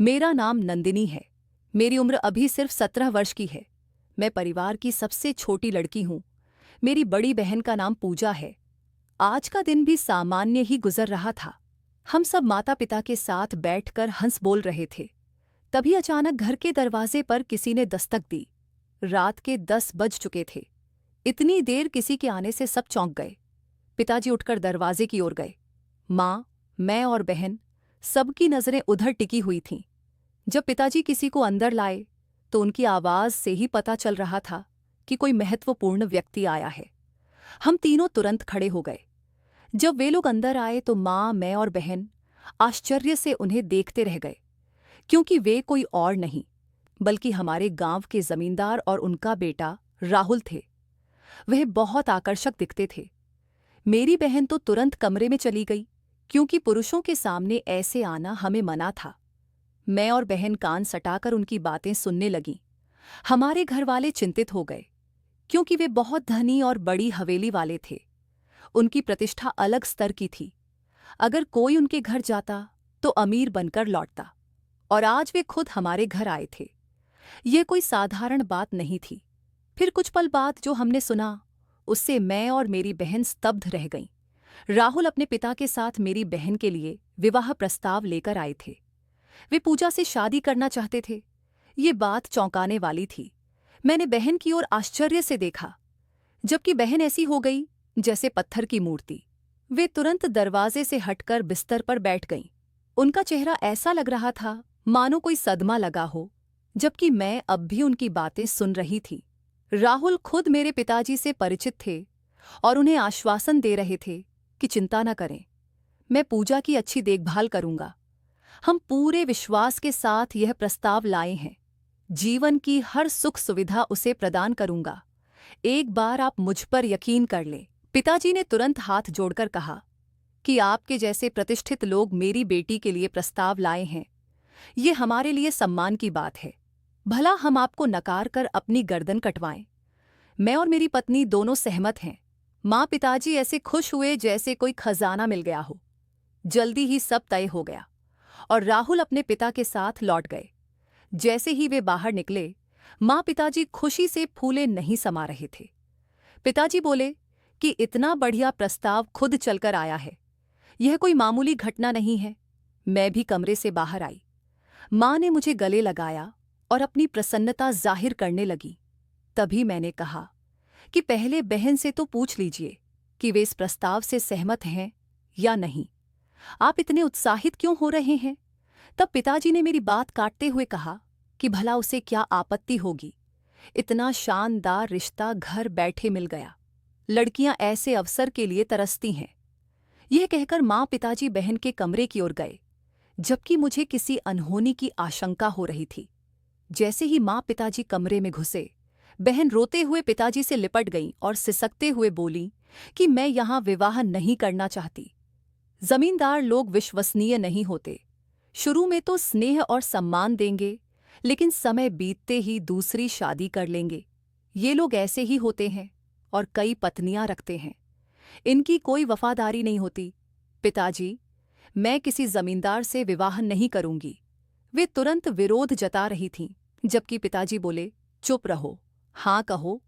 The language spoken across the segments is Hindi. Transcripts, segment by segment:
मेरा नाम नंदिनी है। मेरी उम्र अभी सिर्फ 17 वर्ष की है। मैं परिवार की सबसे छोटी लड़की हूँ। मेरी बड़ी बहन का नाम पूजा है। आज का दिन भी सामान्य ही गुजर रहा था। हम सब माता पिता के साथ बैठकर हंस बोल रहे थे। तभी अचानक घर के दरवाजे पर किसी ने दस्तक दी। रात के 10 बज चुके थे। इतनी देर किसी के आने से सब चौंक गए। पिताजी उठकर दरवाजे की ओर गए। माँ, मैं और बहन सबकी नजरें उधर टिकी हुई थीं। जब पिताजी किसी को अंदर लाए तो उनकी आवाज से ही पता चल रहा था कि कोई महत्वपूर्ण व्यक्ति आया है। हम तीनों तुरंत खड़े हो गए। जब वे लोग अंदर आए तो माँ, मैं और बहन आश्चर्य से उन्हें देखते रह गए, क्योंकि वे कोई और नहीं बल्कि हमारे गांव के जमींदार और उनका बेटा राहुल थे। वह बहुत आकर्षक दिखते थे। मेरी बहन तो तुरंत कमरे में चली गई, क्योंकि पुरुषों के सामने ऐसे आना हमें मना था। मैं और बहन कान सटाकर उनकी बातें सुनने लगीं। हमारे घर वाले चिंतित हो गए, क्योंकि वे बहुत धनी और बड़ी हवेली वाले थे। उनकी प्रतिष्ठा अलग स्तर की थी। अगर कोई उनके घर जाता तो अमीर बनकर लौटता, और आज वे खुद हमारे घर आए थे। यह कोई साधारण बात नहीं थी। फिर कुछ पल बाद जो हमने सुना, उससे मैं और मेरी बहन स्तब्ध रह गईं। राहुल अपने पिता के साथ मेरी बहन के लिए विवाह प्रस्ताव लेकर आए थे। वे पूजा से शादी करना चाहते थे। ये बात चौंकाने वाली थी। मैंने बहन की ओर आश्चर्य से देखा, जबकि बहन ऐसी हो गई जैसे पत्थर की मूर्ति। वे तुरंत दरवाजे से हटकर बिस्तर पर बैठ गईं। उनका चेहरा ऐसा लग रहा था मानो कोई सदमा लगा हो, जबकि मैं अब भी उनकी बातें सुन रही थी। राहुल खुद मेरे पिताजी से परिचित थे और उन्हें आश्वासन दे रहे थे कि चिंता न करें, मैं पूजा की अच्छी देखभाल करूंगा। हम पूरे विश्वास के साथ यह प्रस्ताव लाए हैं। जीवन की हर सुख सुविधा उसे प्रदान करूंगा। एक बार आप मुझ पर यकीन कर लें। पिताजी ने तुरंत हाथ जोड़कर कहा कि आपके जैसे प्रतिष्ठित लोग मेरी बेटी के लिए प्रस्ताव लाए हैं। ये हमारे लिए सम्मान की बात है। भला हम आपको नकार कर अपनी गर्दन कटवाएं। मैं और मेरी पत्नी दोनों सहमत हैं। माँ पिताजी ऐसे खुश हुए जैसे कोई खजाना मिल गया हो। जल्दी ही सब तय हो गया और राहुल अपने पिता के साथ लौट गए। जैसे ही वे बाहर निकले, माँ पिताजी खुशी से फूले नहीं समा रहे थे। पिताजी बोले कि इतना बढ़िया प्रस्ताव खुद चलकर आया है, यह कोई मामूली घटना नहीं है। मैं भी कमरे से बाहर आई। माँ ने मुझे गले लगाया और अपनी प्रसन्नता जाहिर करने लगी। तभी मैंने कहा कि पहले बहन से तो पूछ लीजिए कि वे इस प्रस्ताव से सहमत हैं या नहीं। आप इतने उत्साहित क्यों हो रहे हैं? तब पिताजी ने मेरी बात काटते हुए कहा कि भला उसे क्या आपत्ति होगी। इतना शानदार रिश्ता घर बैठे मिल गया। लड़कियां ऐसे अवसर के लिए तरसती हैं। यह कहकर माँ पिताजी बहन के कमरे की ओर गए, जबकि मुझे किसी अनहोनी की आशंका हो रही थी। जैसे ही माँ पिताजी कमरे में घुसे, बहन रोते हुए पिताजी से लिपट गई और सिसकते हुए बोली कि मैं यहां विवाह नहीं करना चाहती। जमींदार लोग विश्वसनीय नहीं होते। शुरू में तो स्नेह और सम्मान देंगे, लेकिन समय बीतते ही दूसरी शादी कर लेंगे। ये लोग ऐसे ही होते हैं और कई पत्नियां रखते हैं। इनकी कोई वफादारी नहीं होती। पिताजी, मैं किसी जमींदार से विवाह नहीं करूंगी। वे तुरंत विरोध जता रही थीं, जबकि पिताजी बोले, चुप रहो, हाँ कहो।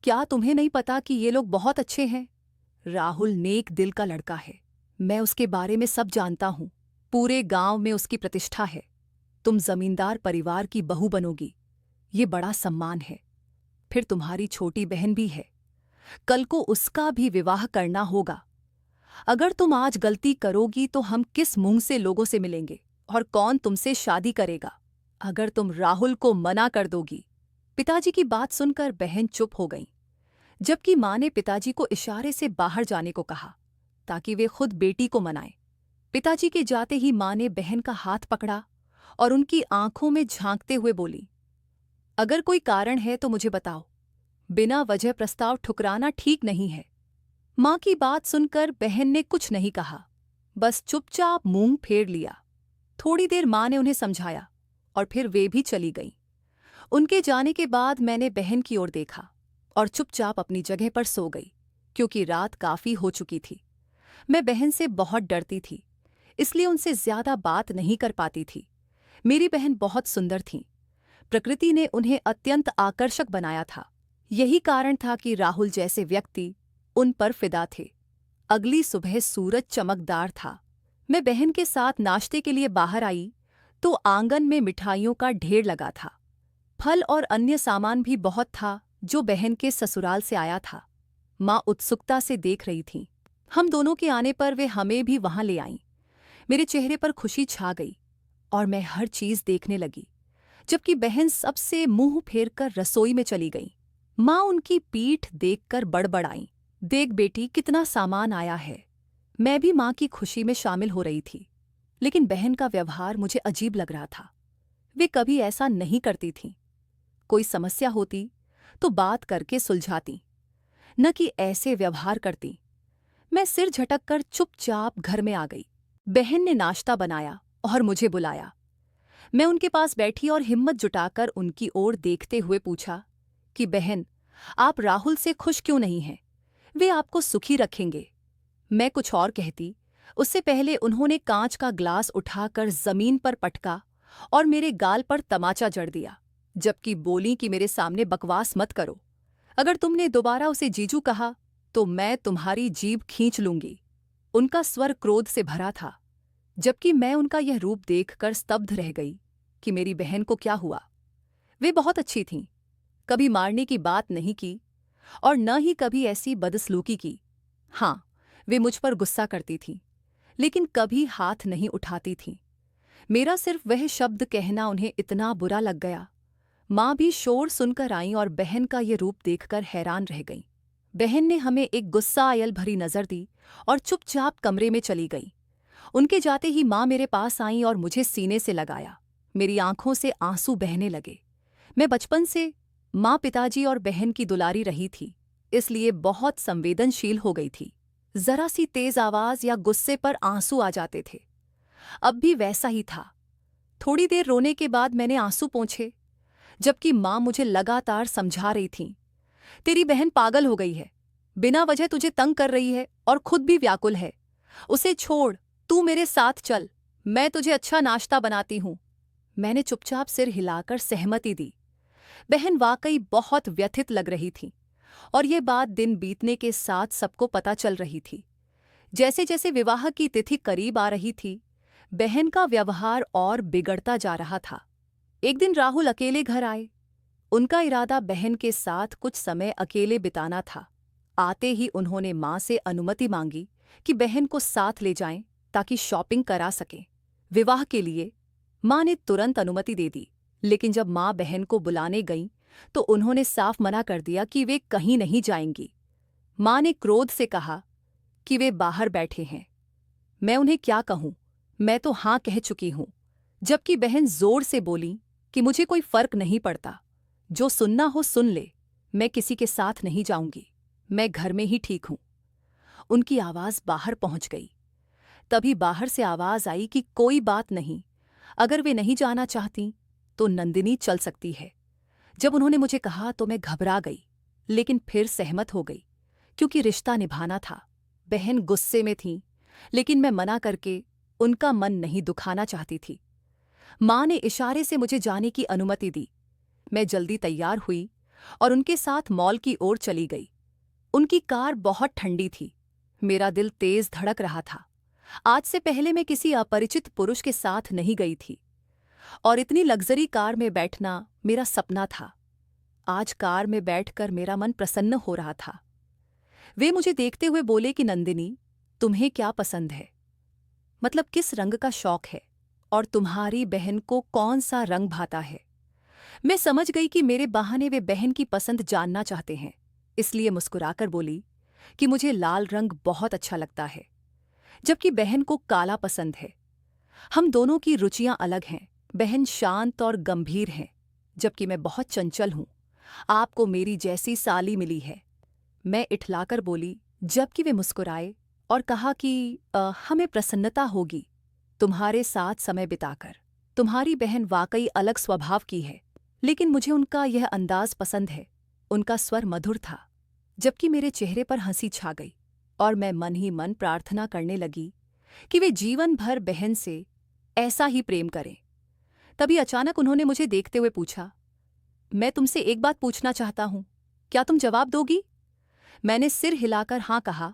क्या तुम्हें नहीं पता कि ये लोग बहुत अच्छे हैं? राहुल नेक दिल का लड़का है। मैं उसके बारे में सब जानता हूं। पूरे गांव में उसकी प्रतिष्ठा है। तुम जमींदार परिवार की बहू बनोगी, ये बड़ा सम्मान है। फिर तुम्हारी छोटी बहन भी है। कल को उसका भी विवाह करना होगा। अगर तुम आज गलती करोगी तो हम किस मुंह से लोगों से मिलेंगे और कौन तुमसे शादी करेगा? अगर तुम राहुल को मना कर दोगी। पिताजी की बात सुनकर बहन चुप हो गई, जबकि माँ ने पिताजी को इशारे से बाहर जाने को कहा ताकि वे खुद बेटी को मनाएं। पिताजी के जाते ही माँ ने बहन का हाथ पकड़ा और उनकी आंखों में झांकते हुए बोली, अगर कोई कारण है तो मुझे बताओ। बिना वजह प्रस्ताव ठुकराना ठीक नहीं है। माँ की बात सुनकर बहन ने कुछ नहीं कहा, बस चुपचाप मुंह फेर लिया। थोड़ी देर माँ ने उन्हें समझाया और फिर वे भी चली गईं। उनके जाने के बाद मैंने बहन की ओर देखा और चुपचाप अपनी जगह पर सो गई, क्योंकि रात काफी हो चुकी थी। मैं बहन से बहुत डरती थी, इसलिए उनसे ज्यादा बात नहीं कर पाती थी। मेरी बहन बहुत सुंदर थीं। प्रकृति ने उन्हें अत्यंत आकर्षक बनाया था। यही कारण था कि राहुल जैसे व्यक्ति उन पर फिदा थे। अगली सुबह सूरज चमकदार था। मैं बहन के साथ नाश्ते के लिए बाहर आई तो आंगन में मिठाइयों का ढेर लगा था। फल और अन्य सामान भी बहुत था जो बहन के ससुराल से आया था। माँ उत्सुकता से देख रही थीं। हम दोनों के आने पर वे हमें भी वहां ले आईं। मेरे चेहरे पर खुशी छा गई और मैं हर चीज देखने लगी, जबकि बहन सबसे मुंह फेर कर रसोई में चली गई। माँ उनकी पीठ देखकर बड़बड़ाई, देख बेटी कितना सामान आया है। मैं भी माँ की खुशी में शामिल हो रही थी, लेकिन बहन का व्यवहार मुझे अजीब लग रहा था। वे कभी ऐसा नहीं करती थीं। कोई समस्या होती तो बात करके सुलझाती, न कि ऐसे व्यवहार करती। मैं सिर झटककर चुपचाप घर में आ गई। बहन ने नाश्ता बनाया और मुझे बुलाया। मैं उनके पास बैठी और हिम्मत जुटाकर उनकी ओर देखते हुए पूछा कि बहन, आप राहुल से खुश क्यों नहीं हैं? वे आपको सुखी रखेंगे। मैं कुछ और कहती, उससे पहले उन्होंने कांच का ग्लास उठाकर जमीन पर पटका और मेरे गाल पर तमाचा जड़ दिया, जबकि बोली कि मेरे सामने बकवास मत करो। अगर तुमने दोबारा उसे जीजू कहा तो मैं तुम्हारी जीभ खींच लूंगी। उनका स्वर क्रोध से भरा था, जबकि मैं उनका यह रूप देखकर स्तब्ध रह गई कि मेरी बहन को क्या हुआ। वे बहुत अच्छी थीं, कभी मारने की बात नहीं की और न ही कभी ऐसी बदसलूकी की। हाँ, वे मुझ पर गुस्सा करती थीं, लेकिन कभी हाथ नहीं उठाती थीं। मेरा सिर्फ वह शब्द कहना उन्हें इतना बुरा लग गया। माँ भी शोर सुनकर आईं और बहन का ये रूप देखकर हैरान रह गईं। बहन ने हमें एक गुस्सायल भरी नजर दी और चुपचाप कमरे में चली गई। उनके जाते ही माँ मेरे पास आईं और मुझे सीने से लगाया। मेरी आंखों से आंसू बहने लगे। मैं बचपन से माँ, पिताजी और बहन की दुलारी रही थी, इसलिए बहुत संवेदनशील हो गई थी। जरा सी तेज आवाज या गुस्से पर आंसू आ जाते थे। अब भी वैसा ही था। थोड़ी देर रोने के बाद मैंने आंसू पोंछे, जबकि माँ मुझे लगातार समझा रही थीं, तेरी बहन पागल हो गई है, बिना वजह तुझे तंग कर रही है और खुद भी व्याकुल है। उसे छोड़, तू मेरे साथ चल, मैं तुझे अच्छा नाश्ता बनाती हूँ। मैंने चुपचाप सिर हिलाकर सहमति दी। बहन वाकई बहुत व्यथित लग रही थी और ये बात दिन बीतने के साथ सबको पता चल रही थी। जैसे जैसे विवाह की तिथि करीब आ रही थी, बहन का व्यवहार और बिगड़ता जा रहा था। एक दिन राहुल अकेले घर आए। उनका इरादा बहन के साथ कुछ समय अकेले बिताना था। आते ही उन्होंने माँ से अनुमति मांगी कि बहन को साथ ले जाएं ताकि शॉपिंग करा सकें। विवाह के लिए माँ ने तुरंत अनुमति दे दी, लेकिन जब माँ बहन को बुलाने गईं तो उन्होंने साफ मना कर दिया कि वे कहीं नहीं जाएंगी। माँ ने क्रोध से कहा कि वे बाहर बैठे हैं। मैं उन्हें क्या कहूँ, मैं तो हाँ कह चुकी हूँ। जबकि बहन जोर से बोली कि मुझे कोई फर्क नहीं पड़ता, जो सुनना हो सुन ले, मैं किसी के साथ नहीं जाऊंगी, मैं घर में ही ठीक हूं। उनकी आवाज बाहर पहुंच गई। तभी बाहर से आवाज आई कि कोई बात नहीं, अगर वे नहीं जाना चाहती तो नंदिनी चल सकती है। जब उन्होंने मुझे कहा तो मैं घबरा गई, लेकिन फिर सहमत हो गई, क्योंकि रिश्ता निभाना था। बहन गुस्से में थी, लेकिन मैं मना करके उनका मन नहीं दुखाना चाहती थी। माँ ने इशारे से मुझे जाने की अनुमति दी। मैं जल्दी तैयार हुई और उनके साथ मॉल की ओर चली गई। उनकी कार बहुत ठंडी थी। मेरा दिल तेज धड़क रहा था। आज से पहले मैं किसी अपरिचित पुरुष के साथ नहीं गई थी और इतनी लग्जरी कार में बैठना मेरा सपना था। आज कार में बैठकर मेरा मन प्रसन्न हो रहा था। वे मुझे देखते हुए बोले कि नंदिनी, तुम्हें क्या पसंद है? मतलब किस रंग का शौक है और तुम्हारी बहन को कौन सा रंग भाता है? मैं समझ गई कि मेरे बहाने वे बहन की पसंद जानना चाहते हैं, इसलिए मुस्कुराकर बोली कि मुझे लाल रंग बहुत अच्छा लगता है, जबकि बहन को काला पसंद है। हम दोनों की रुचियां अलग हैं। बहन शांत और गंभीर हैं, जबकि मैं बहुत चंचल हूं। आपको मेरी जैसी साली मिली है, मैं इठलाकर बोली, जबकि वे मुस्कुराए और कहा कि हमें प्रसन्नता होगी तुम्हारे साथ समय बिताकर। तुम्हारी बहन वाकई अलग स्वभाव की है, लेकिन मुझे उनका यह अंदाज पसंद है। उनका स्वर मधुर था, जबकि मेरे चेहरे पर हंसी छा गई और मैं मन ही मन प्रार्थना करने लगी कि वे जीवन भर बहन से ऐसा ही प्रेम करें। तभी अचानक उन्होंने मुझे देखते हुए पूछा, मैं तुमसे एक बात पूछना चाहता हूं, क्या तुम जवाब दोगी? मैंने सिर हिलाकर हाँ कहा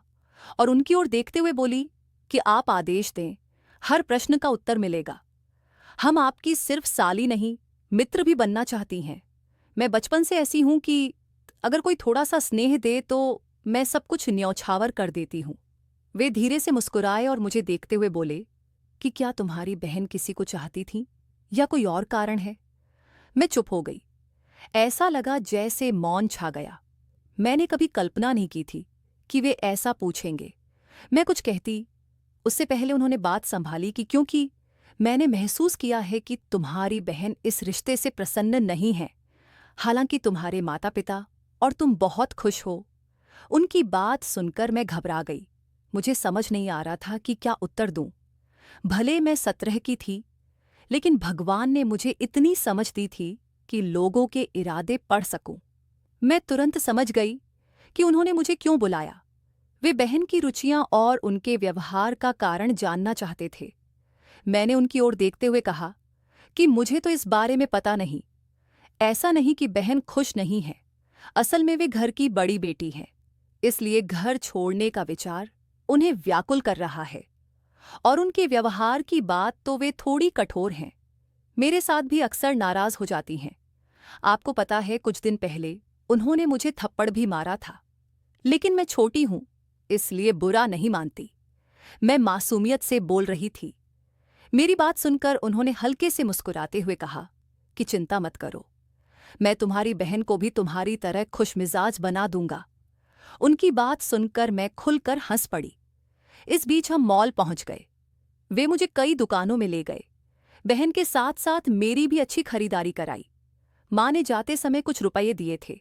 और उनकी ओर देखते हुए बोली कि आप आदेश दें, हर प्रश्न का उत्तर मिलेगा। हम आपकी सिर्फ साली नहीं, मित्र भी बनना चाहती हैं। मैं बचपन से ऐसी हूं कि अगर कोई थोड़ा सा स्नेह दे तो मैं सब कुछ न्यौछावर कर देती हूं। वे धीरे से मुस्कुराए और मुझे देखते हुए बोले कि क्या तुम्हारी बहन किसी को चाहती थी या कोई और कारण है? मैं चुप हो गई। ऐसा लगा जैसे मौन छा गया। मैंने कभी कल्पना नहीं की थी कि वे ऐसा पूछेंगे। मैं कुछ कहती उससे पहले उन्होंने बात संभाली कि क्योंकि मैंने महसूस किया है कि तुम्हारी बहन इस रिश्ते से प्रसन्न नहीं है, हालांकि तुम्हारे माता पिता और तुम बहुत खुश हो। उनकी बात सुनकर मैं घबरा गई। मुझे समझ नहीं आ रहा था कि क्या उत्तर दूं। भले मैं 17 की थी, लेकिन भगवान ने मुझे इतनी समझ दी थी कि लोगों के इरादे पढ़ सकूं। मैं तुरंत समझ गई कि उन्होंने मुझे क्यों बुलाया। वे बहन की रुचियां और उनके व्यवहार का कारण जानना चाहते थे। मैंने उनकी ओर देखते हुए कहा कि मुझे तो इस बारे में पता नहीं। ऐसा नहीं कि बहन खुश नहीं है, असल में वे घर की बड़ी बेटी हैं, इसलिए घर छोड़ने का विचार उन्हें व्याकुल कर रहा है। और उनके व्यवहार की बात तो वे थोड़ी कठोर हैं, मेरे साथ भी अक्सर नाराज हो जाती हैं। आपको पता है, कुछ दिन पहले उन्होंने मुझे थप्पड़ भी मारा था, लेकिन मैं छोटी हूं इसलिए बुरा नहीं मानती। मैं मासूमियत से बोल रही थी। मेरी बात सुनकर उन्होंने हल्के से मुस्कुराते हुए कहा कि चिंता मत करो, मैं तुम्हारी बहन को भी तुम्हारी तरह खुशमिजाज बना दूंगा। उनकी बात सुनकर मैं खुलकर हंस पड़ी। इस बीच हम मॉल पहुंच गए। वे मुझे कई दुकानों में ले गए। बहन के साथ साथ मेरी भी अच्छी खरीदारी कराई। माँ ने जाते समय कुछ रुपये दिए थे,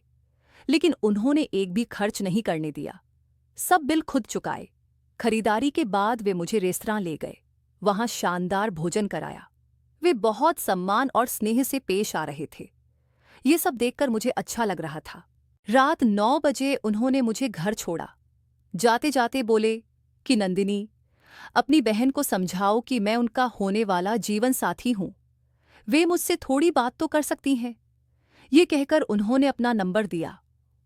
लेकिन उन्होंने एक भी खर्च नहीं करने दिया। सब बिल खुद चुकाए। खरीदारी के बाद वे मुझे रेस्तरां ले गए, वहां शानदार भोजन कराया। वे बहुत सम्मान और स्नेह से पेश आ रहे थे। ये सब देखकर मुझे अच्छा लग रहा था। रात 9 बजे उन्होंने मुझे घर छोड़ा। जाते जाते बोले कि नंदिनी, अपनी बहन को समझाओ कि मैं उनका होने वाला जीवन साथी हूं। वे मुझसे थोड़ी बात तो कर सकती हैं। ये कहकर उन्होंने अपना नंबर दिया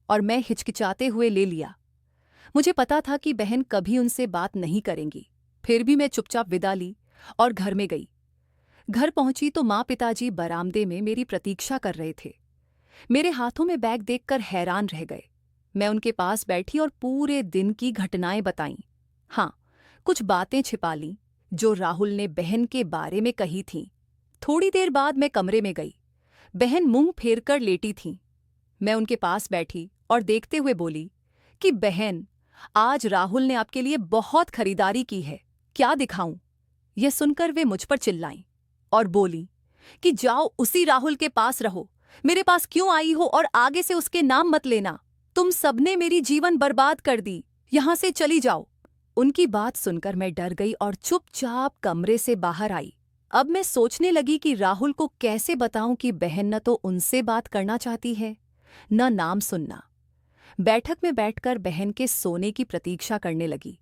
और मैं हिचकिचाते हुए ले लिया। मुझे पता था कि बहन कभी उनसे बात नहीं करेंगी, फिर भी मैं चुपचाप विदा ली और घर में गई। घर पहुंची तो माँ पिताजी बरामदे में मेरी प्रतीक्षा कर रहे थे। मेरे हाथों में बैग देखकर हैरान रह गए। मैं उनके पास बैठी और पूरे दिन की घटनाएं बताईं। हाँ, कुछ बातें छिपा लीं जो राहुल ने बहन के बारे में कही थीं। थोड़ी देर बाद मैं कमरे में गई। बहन मुंह फेरकर लेटी थीं। मैं उनके पास बैठी और देखते हुए बोली कि बहन, आज राहुल ने आपके लिए बहुत खरीदारी की है, क्या दिखाऊं? यह सुनकर वे मुझ पर चिल्लाईं और बोली कि जाओ उसी राहुल के पास रहो, मेरे पास क्यों आई हो और आगे से उसके नाम मत लेना। तुम सबने मेरी जीवन बर्बाद कर दी, यहां से चली जाओ। उनकी बात सुनकर मैं डर गई और चुपचाप कमरे से बाहर आई। अब मैं सोचने लगी कि राहुल को कैसे बताऊं कि बहन न तो उनसे बात करना चाहती है, न नाम सुनना। बैठक में बैठकर बहन के सोने की प्रतीक्षा करने लगी।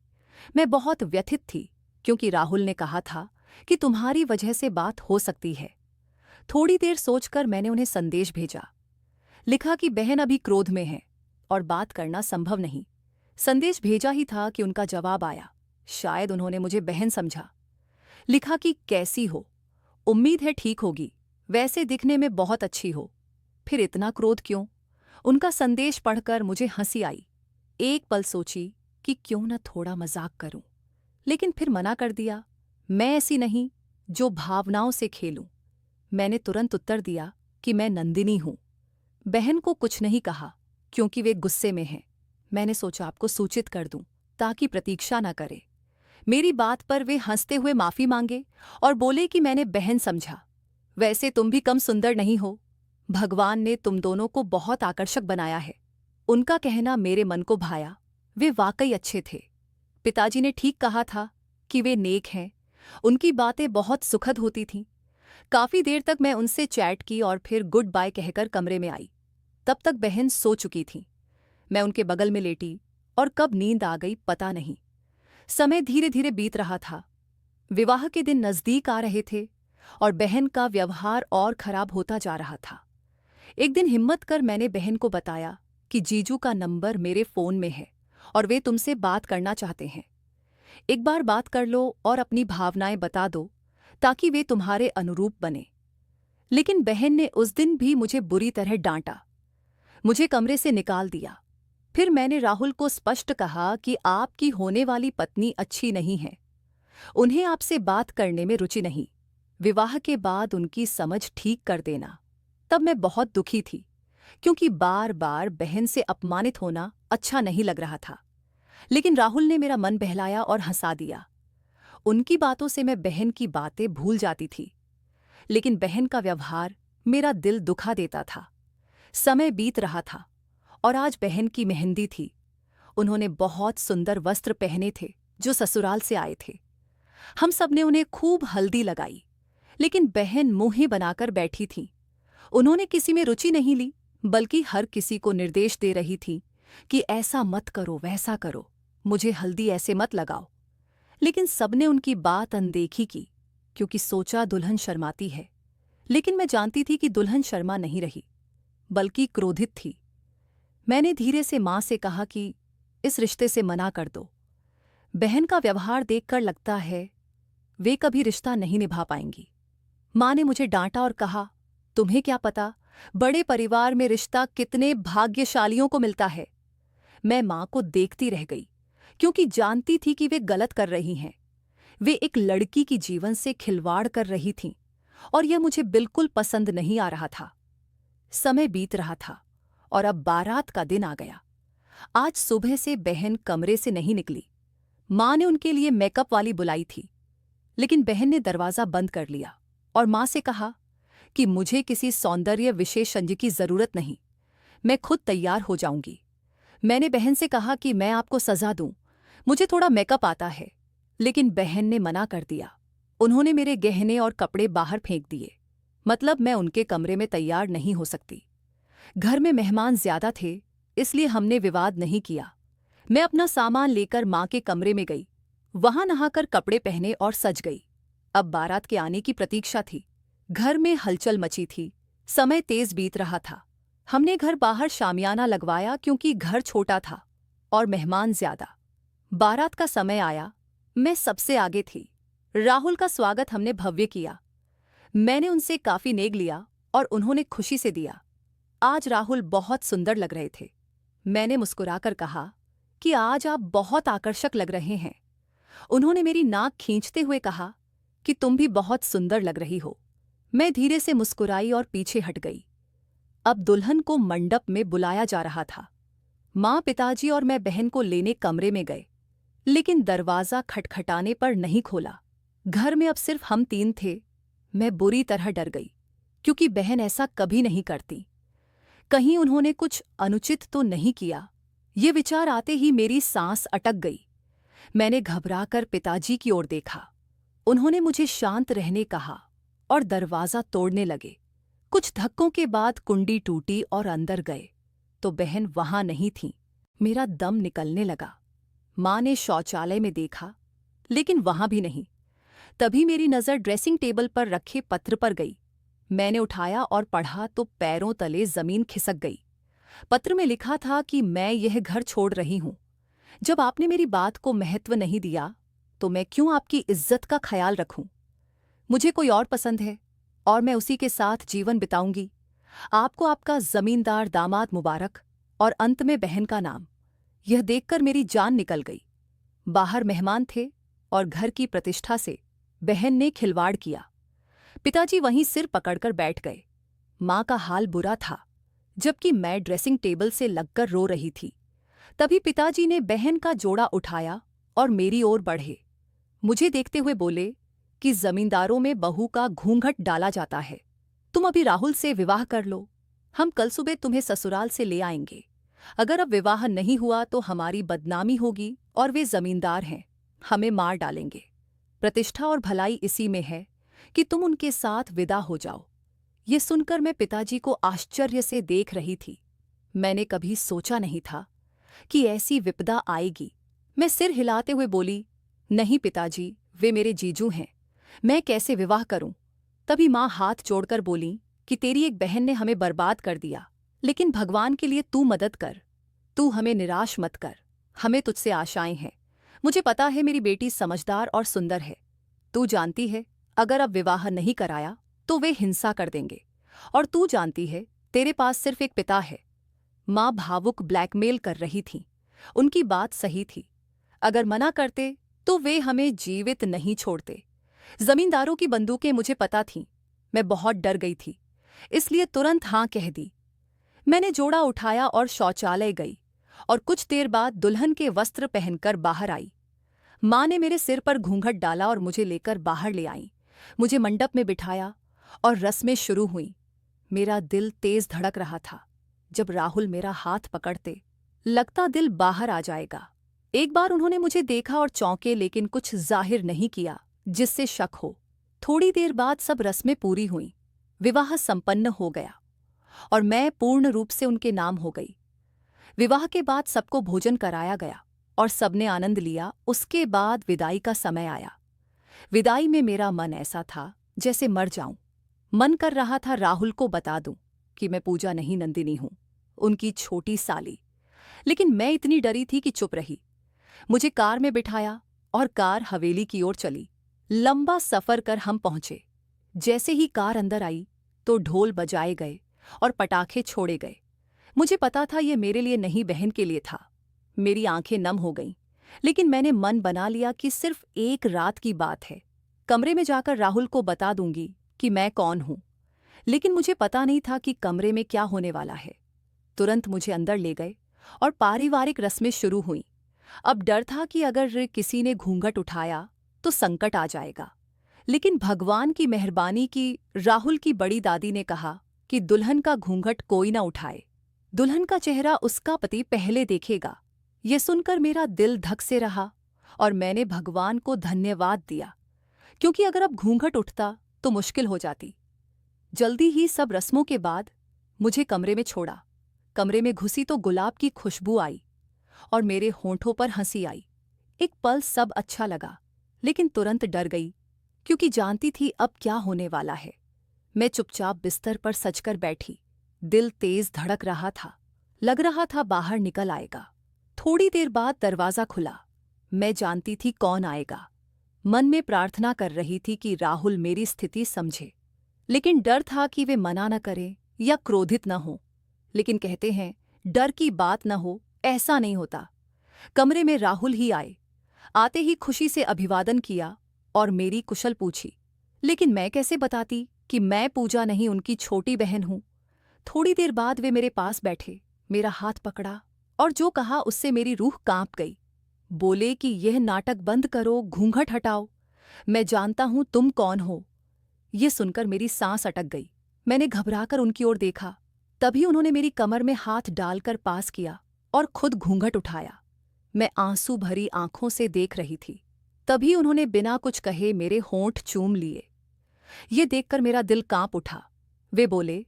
मैं बहुत व्यथित थी क्योंकि राहुल ने कहा था कि तुम्हारी वजह से बात हो सकती है। थोड़ी देर सोचकर मैंने उन्हें संदेश भेजा। लिखा कि बहन अभी क्रोध में है और बात करना संभव नहीं। संदेश भेजा ही था कि उनका जवाब आया। शायद उन्होंने मुझे बहन समझा। लिखा कि कैसी हो, उम्मीद है ठीक होगी, वैसे दिखने में बहुत अच्छी हो, फिर इतना क्रोध क्यों? उनका संदेश पढ़कर मुझे हंसी आई। एक पल सोची कि क्यों न थोड़ा मजाक करूं, लेकिन फिर मना कर दिया। मैं ऐसी नहीं जो भावनाओं से खेलूं। मैंने तुरंत उत्तर दिया कि मैं नंदिनी हूं। बहन को कुछ नहीं कहा क्योंकि वे गुस्से में हैं। मैंने सोचा आपको सूचित कर दूं ताकि प्रतीक्षा न करे। मेरी बात पर वे हंसते हुए माफी मांगे और बोले कि मैंने बहन समझा। वैसे तुम भी कम सुंदर नहीं हो, भगवान ने तुम दोनों को बहुत आकर्षक बनाया है। उनका कहना मेरे मन को भाया। वे वाकई अच्छे थे। पिताजी ने ठीक कहा था कि वे नेक हैं। उनकी बातें बहुत सुखद होती थीं। काफी देर तक मैं उनसे चैट की और फिर गुड बाय कहकर कमरे में आई। तब तक बहन सो चुकी थी। मैं उनके बगल में लेटी और कब नींद आ गई पता नहीं। समय धीरे धीरे बीत रहा था। विवाह के दिन नजदीक आ रहे थे। और बहन का व्यवहार और खराब होता जा रहा था। एक दिन हिम्मत कर मैंने बहन को बताया कि जीजू का नंबर मेरे फोन में है और वे तुमसे बात करना चाहते हैं। एक बार बात कर लो और अपनी भावनाएं बता दो ताकि वे तुम्हारे अनुरूप बने। लेकिन बहन ने उस दिन भी मुझे बुरी तरह डांटा, मुझे कमरे से निकाल दिया। फिर मैंने राहुल को स्पष्ट कहा कि आपकी होने वाली पत्नी अच्छी नहीं है, उन्हें आपसे बात करने में रुचि नहीं, विवाह के बाद उनकी समझ ठीक कर देना। तब मैं बहुत दुखी थी, क्योंकि बार बार बहन से अपमानित होना अच्छा नहीं लग रहा था। लेकिन राहुल ने मेरा मन बहलाया और हंसा दिया। उनकी बातों से मैं बहन की बातें भूल जाती थी, लेकिन बहन का व्यवहार मेरा दिल दुखा देता था। समय बीत रहा था और आज बहन की मेहंदी थी। उन्होंने बहुत सुंदर वस्त्र पहने थे जो ससुराल से आए थे। हम सब ने उन्हें खूब हल्दी लगाई, लेकिन बहन मुंह ही बनाकर बैठी थी। उन्होंने किसी में रुचि नहीं ली, बल्कि हर किसी को निर्देश दे रही थी कि ऐसा मत करो, वैसा करो, मुझे हल्दी ऐसे मत लगाओ। लेकिन सबने उनकी बात अनदेखी की, क्योंकि सोचा दुल्हन शर्माती है। लेकिन मैं जानती थी कि दुल्हन शर्मा नहीं रही, बल्कि क्रोधित थी। मैंने धीरे से मां से कहा कि इस रिश्ते से मना कर दो। बहन का व्यवहार देखकर लगता है वे कभी रिश्ता नहीं निभा पाएंगी। मां ने मुझे डांटा और कहा, तुम्हें क्या पता बड़े परिवार में रिश्ता कितने भाग्यशालियों को मिलता है। मैं मां को देखती रह गई, क्योंकि जानती थी कि वे गलत कर रही हैं। वे एक लड़की की जीवन से खिलवाड़ कर रही थीं, और यह मुझे बिल्कुल पसंद नहीं आ रहा था। समय बीत रहा था और अब बारात का दिन आ गया। आज सुबह से बहन कमरे से नहीं निकली। मां ने उनके लिए मेकअप वाली बुलाई थी, लेकिन बहन ने दरवाजा बंद कर लिया और मां से कहा कि मुझे किसी सौंदर्य विशेषज्ञ की जरूरत नहीं, मैं खुद तैयार हो जाऊंगी। मैंने बहन से कहा कि मैं आपको सजा दूं, मुझे थोड़ा मेकअप आता है, लेकिन बहन ने मना कर दिया। उन्होंने मेरे गहने और कपड़े बाहर फेंक दिए, मतलब मैं उनके कमरे में तैयार नहीं हो सकती। घर में मेहमान ज्यादा थे, इसलिए हमने विवाद नहीं किया। मैं अपना सामान लेकर मां के कमरे में गई, वहां नहाकर कपड़े पहने और सज गई। अब बारात के आने की प्रतीक्षा थी। घर में हलचल मची थी, समय तेज बीत रहा था। हमने घर बाहर शामियाना लगवाया, क्योंकि घर छोटा था और मेहमान ज्यादा। बारात का समय आया, मैं सबसे आगे थी। राहुल का स्वागत हमने भव्य किया। मैंने उनसे काफी नेग लिया और उन्होंने खुशी से दिया। आज राहुल बहुत सुंदर लग रहे थे। मैंने मुस्कुराकर कहा कि आज आप बहुत आकर्षक लग रहे हैं। उन्होंने मेरी नाक खींचते हुए कहा कि तुम भी बहुत सुंदर लग रही हो। मैं धीरे से मुस्कुराई और पीछे हट गई। अब दुल्हन को मंडप में बुलाया जा रहा था। मां, पिताजी और मैं बहन को लेने कमरे में गए, लेकिन दरवाजा खटखटाने पर नहीं खोला। घर में अब सिर्फ हम तीन थे। मैं बुरी तरह डर गई, क्योंकि बहन ऐसा कभी नहीं करती। कहीं उन्होंने कुछ अनुचित तो नहीं किया। ये विचार आते ही मेरी सांस अटक गई। मैंने घबराकर पिताजी की ओर देखा। उन्होंने मुझे शांत रहने कहा और दरवाजा तोड़ने लगे। कुछ धक्कों के बाद कुंडी टूटी और अंदर गए तो बहन वहां नहीं थी। मेरा दम निकलने लगा। मां ने शौचालय में देखा, लेकिन वहां भी नहीं। तभी मेरी नजर ड्रेसिंग टेबल पर रखे पत्र पर गई। मैंने उठाया और पढ़ा तो पैरों तले जमीन खिसक गई। पत्र में लिखा था कि मैं यह घर छोड़ रही हूं। जब आपने मेरी बात को महत्व नहीं दिया, तो मैं क्यों आपकी इज्जत का ख्याल रखूं? मुझे कोई और पसंद है और मैं उसी के साथ जीवन बिताऊंगी। आपको आपका जमींदार दामाद मुबारक, और अंत में बहन का नाम। यह देखकर मेरी जान निकल गई। बाहर मेहमान थे और घर की प्रतिष्ठा से बहन ने खिलवाड़ किया। पिताजी वहीं सिर पकड़कर बैठ गए। मां का हाल बुरा था, जबकि मैं ड्रेसिंग टेबल से लगकर रो रही थी। तभी पिताजी ने बहन का जोड़ा उठाया और मेरी ओर बढ़े। मुझे देखते हुए बोले कि जमींदारों में बहू का घूंघट डाला जाता है। तुम अभी राहुल से विवाह कर लो, हम कल सुबह तुम्हें ससुराल से ले आएंगे। अगर अब विवाह नहीं हुआ तो हमारी बदनामी होगी और वे जमींदार हैं, हमें मार डालेंगे। प्रतिष्ठा और भलाई इसी में है कि तुम उनके साथ विदा हो जाओ। ये सुनकर मैं पिताजी को आश्चर्य से देख रही थी। मैंने कभी सोचा नहीं था कि ऐसी विपदा आएगी। मैं सिर हिलाते हुए बोली, नहीं पिताजी, वे मेरे जीजू हैं, मैं कैसे विवाह करूं? तभी माँ हाथ जोड़कर बोली कि तेरी एक बहन ने हमें बर्बाद कर दिया, लेकिन भगवान के लिए तू मदद कर, तू हमें निराश मत कर, हमें तुझसे आशाएं हैं। मुझे पता है मेरी बेटी समझदार और सुंदर है। तू जानती है अगर अब विवाह नहीं कराया तो वे हिंसा कर देंगे, और तू जानती है तेरे पास सिर्फ एक पिता है। माँ भावुक ब्लैकमेल कर रही थी। उनकी बात सही थी। अगर मना करते तो वे हमें जीवित नहीं छोड़ते। जमींदारों की बंदूकें मुझे पता थीं। मैं बहुत डर गई थी, इसलिए तुरंत हाँ कह दी। मैंने जोड़ा उठाया और शौचालय गई, और कुछ देर बाद दुल्हन के वस्त्र पहनकर बाहर आई। माँ ने मेरे सिर पर घूंघट डाला और मुझे लेकर बाहर ले आई। मुझे मंडप में बिठाया और रस्में शुरू हुईं। मेरा दिल तेज धड़क रहा था। जब राहुल मेरा हाथ पकड़ते, लगता दिल बाहर आ जाएगा। एक बार उन्होंने मुझे देखा और चौंके, लेकिन कुछ जाहिर नहीं किया जिससे शक हो। थोड़ी देर बाद सब रस्में पूरी हुईं। विवाह संपन्न हो गया और मैं पूर्ण रूप से उनके नाम हो गई। विवाह के बाद सबको भोजन कराया गया और सबने आनंद लिया। उसके बाद विदाई का समय आया। विदाई में मेरा मन ऐसा था जैसे मर जाऊं। मन कर रहा था राहुल को बता दूं कि मैं पूजा नहीं, नंदिनी हूं, उनकी छोटी साली। लेकिन मैं इतनी डरी थी कि चुप रही। मुझे कार में बिठाया और कार हवेली की ओर चली। लंबा सफर कर हम पहुंचे। जैसे ही कार अंदर आई तो ढोल बजाए गए और पटाखे छोड़े गए। मुझे पता था ये मेरे लिए नहीं, बहन के लिए था। मेरी आंखें नम हो गईं, लेकिन मैंने मन बना लिया कि सिर्फ एक रात की बात है। कमरे में जाकर राहुल को बता दूंगी कि मैं कौन हूं। लेकिन मुझे पता नहीं था कि कमरे में क्या होने वाला है। तुरंत मुझे अंदर ले गए और पारिवारिक रस्में शुरू हुईं। अब डर था कि अगर किसी ने घूंघट उठाया तो संकट आ जाएगा। लेकिन भगवान की मेहरबानी की राहुल की बड़ी दादी ने कहा कि दुल्हन का घूंघट कोई ना उठाए। दुल्हन का चेहरा उसका पति पहले देखेगा। ये सुनकर मेरा दिल धक से रहा और मैंने भगवान को धन्यवाद दिया, क्योंकि अगर अब घूंघट उठता तो मुश्किल हो जाती। जल्दी ही सब रस्मों के बाद मुझे कमरे में छोड़ा। कमरे में घुसी तो गुलाब की खुशबू आई और मेरे होंठों पर हंसी आई। एक पल सब अच्छा लगा, लेकिन तुरंत डर गई, क्योंकि जानती थी अब क्या होने वाला है। मैं चुपचाप बिस्तर पर सजकर बैठी। दिल तेज धड़क रहा था। लग रहा था बाहर निकल आएगा। थोड़ी देर बाद दरवाज़ा खुला। मैं जानती थी कौन आएगा। मन में प्रार्थना कर रही थी कि राहुल मेरी स्थिति समझे, लेकिन डर था कि वे मना न करें या क्रोधित न हो। लेकिन कहते हैं डर की बात न हो, ऐसा नहीं होता। कमरे में राहुल ही आए। आते ही खुशी से अभिवादन किया और मेरी कुशल पूछी। लेकिन मैं कैसे बताती कि मैं पूजा नहीं, उनकी छोटी बहन हूं। थोड़ी देर बाद वे मेरे पास बैठे, मेरा हाथ पकड़ा और जो कहा उससे मेरी रूह कांप गई। बोले कि यह नाटक बंद करो, घूंघट हटाओ, मैं जानता हूं तुम कौन हो। ये सुनकर मेरी सांस अटक गई। मैंने घबराकर उनकी ओर देखा। तभी उन्होंने मेरी कमर में हाथ डालकर पास किया और खुद घूंघट उठाया। मैं आंसू भरी आंखों से देख रही थी। तभी उन्होंने बिना कुछ कहे मेरे होंठ चूम लिए। ये देखकर मेरा दिल कांप उठा। वे बोले,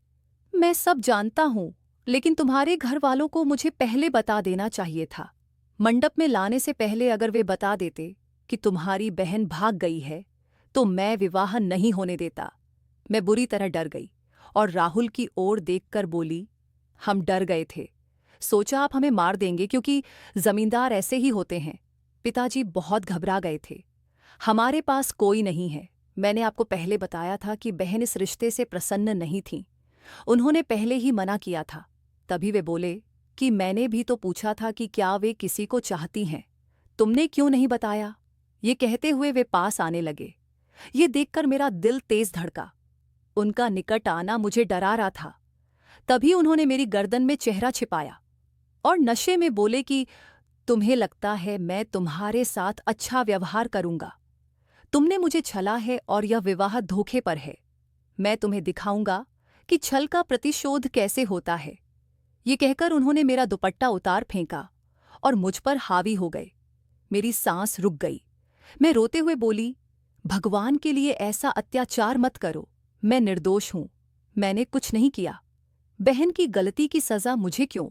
मैं सब जानता हूं, लेकिन तुम्हारे घर वालों को मुझे पहले बता देना चाहिए था। मंडप में लाने से पहले अगर वे बता देते कि तुम्हारी बहन भाग गई है तो मैं विवाह नहीं होने देता। मैं बुरी तरह डर गई और राहुल की ओर देखकर बोली, हम डर गए थे, सोचा आप हमें मार देंगे, क्योंकि जमींदार ऐसे ही होते हैं। पिताजी बहुत घबरा गए थे। हमारे पास कोई नहीं है। मैंने आपको पहले बताया था कि बहन इस रिश्ते से प्रसन्न नहीं थी। उन्होंने पहले ही मना किया था। तभी वे बोले कि मैंने भी तो पूछा था कि क्या वे किसी को चाहती हैं, तुमने क्यों नहीं बताया। ये कहते हुए वे पास आने लगे। ये देखकर मेरा दिल तेज धड़का। उनका निकट आना मुझे डरा रहा था। तभी उन्होंने मेरी गर्दन में चेहरा छिपाया और नशे में बोले कि तुम्हें लगता है मैं तुम्हारे साथ अच्छा व्यवहार करूंगा। तुमने मुझे छला है और यह विवाह धोखे पर है। मैं तुम्हें दिखाऊंगा कि छल का प्रतिशोध कैसे होता है। ये कहकर उन्होंने मेरा दुपट्टा उतार फेंका और मुझ पर हावी हो गए। मेरी सांस रुक गई। मैं रोते हुए बोली, भगवान के लिए ऐसा अत्याचार मत करो, मैं निर्दोष हूं, मैंने कुछ नहीं किया। बहन की गलती की सजा मुझे क्यों?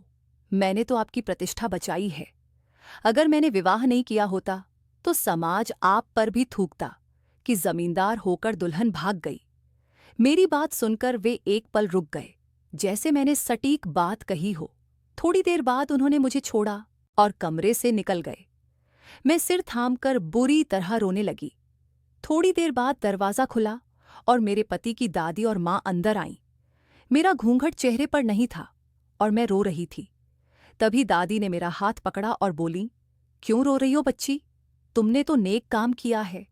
मैंने तो आपकी प्रतिष्ठा बचाई है। अगर मैंने विवाह नहीं किया होता तो समाज आप पर भी थूकता कि जमींदार होकर दुल्हन भाग गई। मेरी बात सुनकर वे एक पल रुक गए, जैसे मैंने सटीक बात कही हो। थोड़ी देर बाद उन्होंने मुझे छोड़ा और कमरे से निकल गए। मैं सिर थामकर बुरी तरह रोने लगी। थोड़ी देर बाद दरवाज़ा खुला और मेरे पति की दादी और माँ अंदर आईं। मेरा घूंघट चेहरे पर नहीं था और मैं रो रही थी। तभी दादी ने मेरा हाथ पकड़ा और बोली, क्यों रो रही हो बच्ची? तुमने तो नेक काम किया है।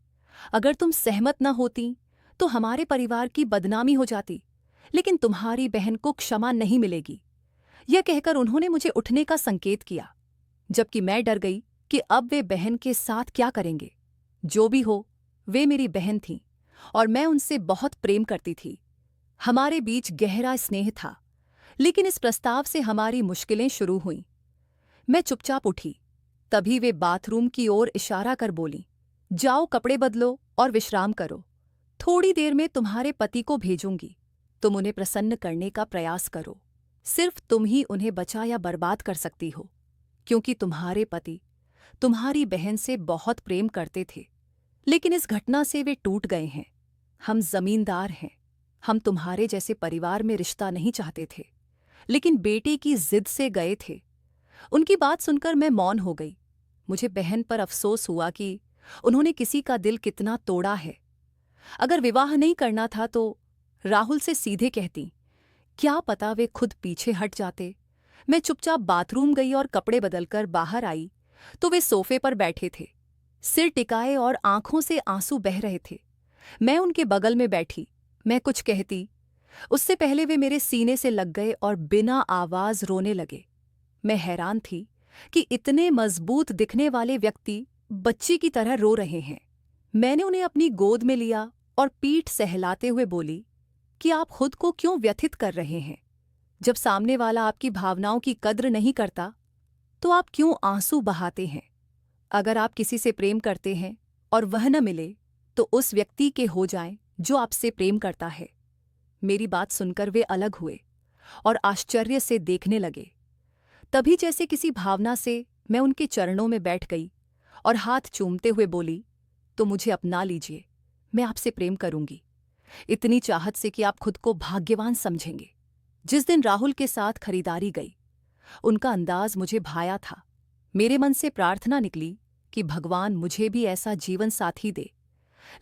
अगर तुम सहमत न होती तो हमारे परिवार की बदनामी हो जाती, लेकिन तुम्हारी बहन को क्षमा नहीं मिलेगी। यह कहकर उन्होंने मुझे उठने का संकेत किया, जबकि मैं डर गई कि अब वे बहन के साथ क्या करेंगे। जो भी हो, वे मेरी बहन थीं और मैं उनसे बहुत प्रेम करती थी। हमारे बीच गहरा स्नेह था, लेकिन इस प्रस्ताव से हमारी मुश्किलें शुरू हुईं। मैं चुपचाप उठी। तभी वे बाथरूम की ओर इशारा कर बोलीं, जाओ कपड़े बदलो और विश्राम करो। थोड़ी देर में तुम्हारे पति को भेजूंगी। तुम उन्हें प्रसन्न करने का प्रयास करो। सिर्फ तुम ही उन्हें बचा या बर्बाद कर सकती हो, क्योंकि तुम्हारे पति तुम्हारी बहन से बहुत प्रेम करते थे, लेकिन इस घटना से वे टूट गए हैं। हम जमींदार हैं। हम तुम्हारे जैसे परिवार में रिश्ता नहीं चाहते थे, लेकिन बेटे की जिद से गए थे। उनकी बात सुनकर मैं मौन हो गई। मुझे बहन पर अफसोस हुआ कि उन्होंने किसी का दिल कितना तोड़ा है। अगर विवाह नहीं करना था तो राहुल से सीधे कहती, क्या पता वे खुद पीछे हट जाते। मैं चुपचाप बाथरूम गई और कपड़े बदलकर बाहर आई तो वे सोफे पर बैठे थे, सिर टिकाए और आंखों से आंसू बह रहे थे। मैं उनके बगल में बैठी। मैं कुछ कहती, उससे पहले वे मेरे सीने से लग गए और बिना आवाज रोने लगे। मैं हैरान थी कि इतने मजबूत दिखने वाले व्यक्ति बच्ची की तरह रो रहे हैं। मैंने उन्हें अपनी गोद में लिया और पीठ सहलाते हुए बोली कि आप खुद को क्यों व्यथित कर रहे हैं? जब सामने वाला आपकी भावनाओं की कद्र नहीं करता तो आप क्यों आंसू बहाते हैं? अगर आप किसी से प्रेम करते हैं और वह न मिले तो उस व्यक्ति के हो जाएं जो आपसे प्रेम करता है। मेरी बात सुनकर वे अलग हुए और आश्चर्य से देखने लगे। तभी जैसे किसी भावना से मैं उनके चरणों में बैठ गई और हाथ चूमते हुए बोली, तो मुझे अपना लीजिए। मैं आपसे प्रेम करूंगी, इतनी चाहत से कि आप खुद को भाग्यवान समझेंगे। जिस दिन राहुल के साथ खरीदारी गई, उनका अंदाज मुझे भाया था। मेरे मन से प्रार्थना निकली कि भगवान मुझे भी ऐसा जीवन साथी दे,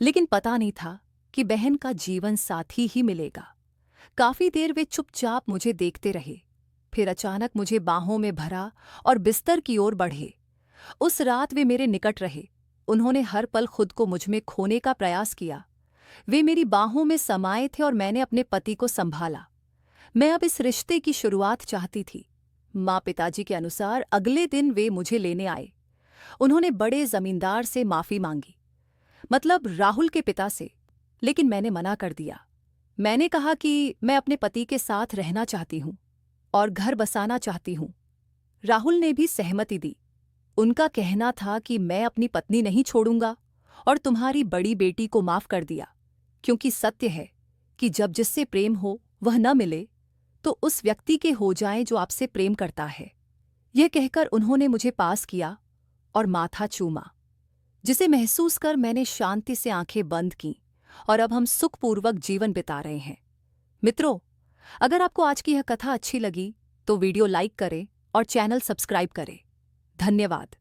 लेकिन पता नहीं था कि बहन का जीवन साथी ही मिलेगा। काफी देर वे चुपचाप मुझे देखते रहे, फिर अचानक मुझे बाहों में भरा और बिस्तर की ओर बढ़े। उस रात वे मेरे निकट रहे। उन्होंने हर पल खुद को मुझ में खोने का प्रयास किया। वे मेरी बाहों में समाये थे और मैंने अपने पति को संभाला। मैं अब इस रिश्ते की शुरुआत चाहती थी। माँ पिताजी के अनुसार अगले दिन वे मुझे लेने आए। उन्होंने बड़े जमींदार से माफी मांगी, मतलब राहुल के पिता से, लेकिन मैंने मना कर दिया। मैंने कहा कि मैं अपने पति के साथ रहना चाहती हूँ और घर बसाना चाहती हूँ। राहुल ने भी सहमति दी। उनका कहना था कि मैं अपनी पत्नी नहीं छोड़ूंगा और तुम्हारी बड़ी बेटी को माफ कर दिया, क्योंकि सत्य है कि जब जिससे प्रेम हो वह न मिले तो उस व्यक्ति के हो जाए जो आपसे प्रेम करता है। यह कहकर उन्होंने मुझे पास किया और माथा चूमा, जिसे महसूस कर मैंने शांति से आंखें बंद कीं और अब हम सुखपूर्वक जीवन बिता रहे हैं। मित्रों, अगर आपको आज की यह कथा अच्छी लगी तो वीडियो लाइक करें और चैनल सब्सक्राइब करें। धन्यवाद।